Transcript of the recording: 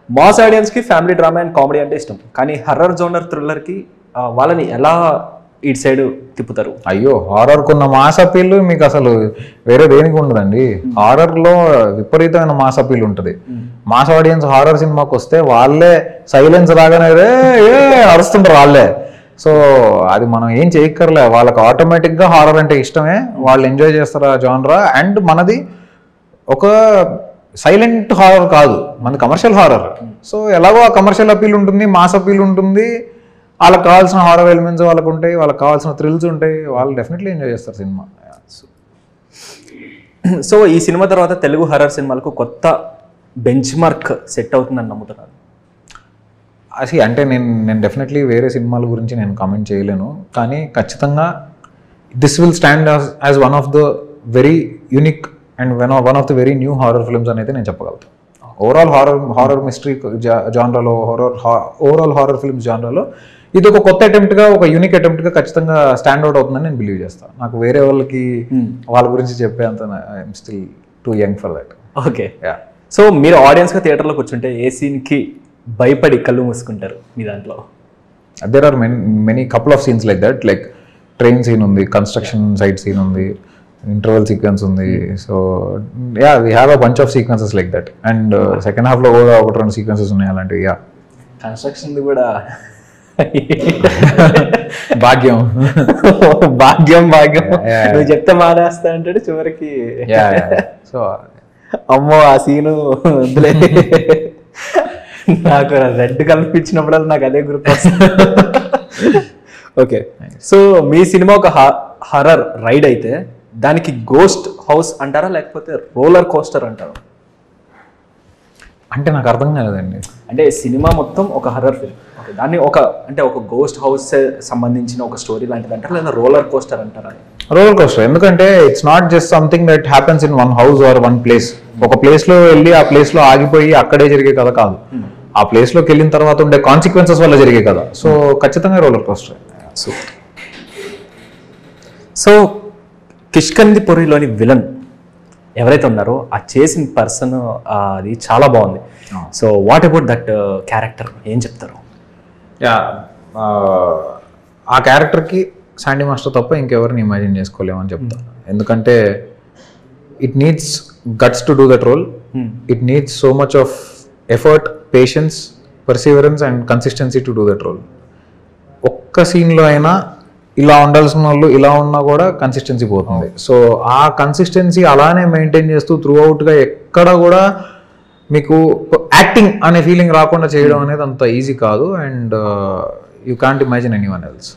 Mass ఆడియన్స్కి family drama and comedy అంటే ఇష్టం, కానీ హర్రర్ జోనర్ థ్రిల్లర్కి వాళ్ళని ఎలా ఇటు సైడ్ తిప్పుతారు? అయ్యో, హారర్ కున్న మాస్ అపీల్ మీకు అసలు వేరే దేనికి ఉండదండి. హారర్లో విపరీతమైన మాస్ అపీల్ ఉంటుంది. మాస్ ఆడియన్స్ హారర్ సినిమాకి వస్తే వాళ్ళే సైలెన్స్ రాగానే అరుస్తుంటారు వాళ్ళే. సో అది మనం ఏం చేయక్కర్లే, వాళ్ళకి ఆటోమేటిక్గా హారర్ అంటే ఇష్టమే, వాళ్ళు ఎంజాయ్ చేస్తారు ఆ జానరా. అండ్ మనది ఒక సైలెంట్ హారర్ కాదు, మనది కమర్షియల్ హారర్. సో ఎలాగో ఆ కమర్షియల్ అపీల్ ఉంటుంది, మాస్ అపీల్ ఉంటుంది, వాళ్ళకి కావాల్సిన హారర్ ఎలిమెంట్స్ వాళ్ళకు ఉంటాయి, వాళ్ళకి కావాల్సిన థ్రిల్స్ ఉంటాయి, వాళ్ళు డెఫినెట్లీ ఎంజాయ్ చేస్తారు సినిమా. సో ఈ సినిమా తర్వాత తెలుగు హర్రర్ సినిమాలకు కొత్త బెంచ్ మార్క్ సెట్ అవుతుందని నమ్ముతున్నాను. అది అంటే నేను డెఫినెట్లీ వేరే సినిమాల గురించి నేను కామెంట్ చేయలేను, కానీ ఖచ్చితంగా this will stand as one of the very unique and one of the very new horror films అనేది నేను చెప్పగలుగుతాను. ఓవరాల్ హారర్ మిస్టరీ జానరాలో, ఓవరాల్ హారర్ ఫిల్మ్స్ జానరాలో ఇది ఒక కొత్త అటెంప్ట్గా, ఒక యూనిక్ అటెంప్ట్గా ఖచ్చితంగా స్టాండ్ అవుట్ అవుతుందని నేను బిలీవ్ చేస్తాను. నాకు వేరే వాళ్ళకి వాళ్ళ గురించి చెప్పేంత I'm still two young for that. Okay, so మీరు ఆడియన్స్గా థియేటర్లో కూర్చుంటే ఏ సీన్కి భయపడి కళ్ళు మూసుకుంటారు మీ దాంట్లో? There are many couple of scenes like that. Like train scene ఉంది, కన్స్ట్రక్షన్ సైట్ సీన్ ఉంది, ఇంటర్వల్ సీక్వెన్స్ ఉంది. So yeah, we have a bunch of sequences like that. And second హాఫ్లో కూడా ఒకటి రెండు సీక్వెన్సెస్ ఉన్నాయి అలాంటివి. యా, కన్స్ట్రక్షన్ కూడా భాగ్యం భాగ్యం భాగ్యం నువ్వు చెప్తే మానేస్తా అంటాడు చివరికి. సో అమ్మో ఆ సీను నాకు రెడ్ కల్పించినప్పుడు నాకు అదే గుర్తు వస్తుంది. ఓకే, సో మీ సినిమా ఒక హర్రర్ రైడ్ అయితే దానికి గోస్ట్ హౌస్ అంటారా లేకపోతే రోలర్ కోస్టర్ అంటారా? అంటే నాకు అర్థం కాలేదండి. అంటే సినిమా మొత్తం ఒక హర్రర్ ఫిల్మ్, దాన్ని ఒక గోస్ట్ హౌస్ సంబంధించిన ఒక స్టోరీ లాంటిది అంటారా లేదా రోలర్ కోస్టర్ అంటారా? రోలర్ కోస్టర్, ఎందుకంటే it's not just something that happens in one house or one place. ఒక ప్లేస్లో వెళ్ళి ఆ ప్లేస్లో ఆగిపోయి అక్కడే జరిగే కథ కాదు, ఆ ప్లేస్లోకి వెళ్ళిన తర్వాత ఉండే కాన్సిక్వెన్సెస్ వల్ల జరిగే కథ. సో ఖచ్చితంగా రోలర్ కోస్టర్. సో కిష్కందిపురిలోని విలన్ ఎవరైతే ఉన్నారో ఆ చేసిన పర్సన్ అది చాలా బాగుంది. So what about that character ఏం చెప్తారు? యా, ఆ క్యారెక్టర్కి శాండీ మాస్టర్ తప్ప ఇంకెవరిని ఇమాజిన్ చేసుకోలేమని చెప్తాను. ఎందుకంటే it needs guts to do that role. It needs so much of effort, patience, perseverance and consistency to do that role. ఒక్క సీన్లో అయినా ఇలా ఉండాల్సిన వాళ్ళు ఇలా ఉన్నా కూడా కన్సిస్టెన్సీ పోతుంది. సో ఆ కన్సిస్టెన్సీ అలానే మెయింటైన్ చేస్తూ త్రూ అవుట్గా ఎక్కడ కూడా మీకు యాక్టింగ్ అనే ఫీలింగ్ రాకుండా చేయడం అనేది అంత ఈజీ కాదు. And you can't imagine anyone else.